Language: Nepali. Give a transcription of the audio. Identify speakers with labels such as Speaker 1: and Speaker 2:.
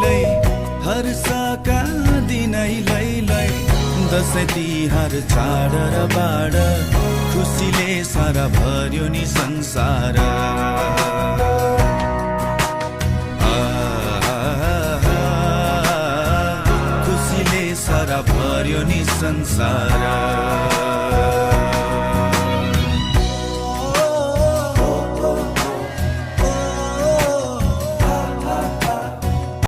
Speaker 1: लै हर्षका दिनै लै दसैँ तिहार चाड र बाड खुसीले सारा भर्यो नि संसार खुसीले सारा भर्यो नि संसार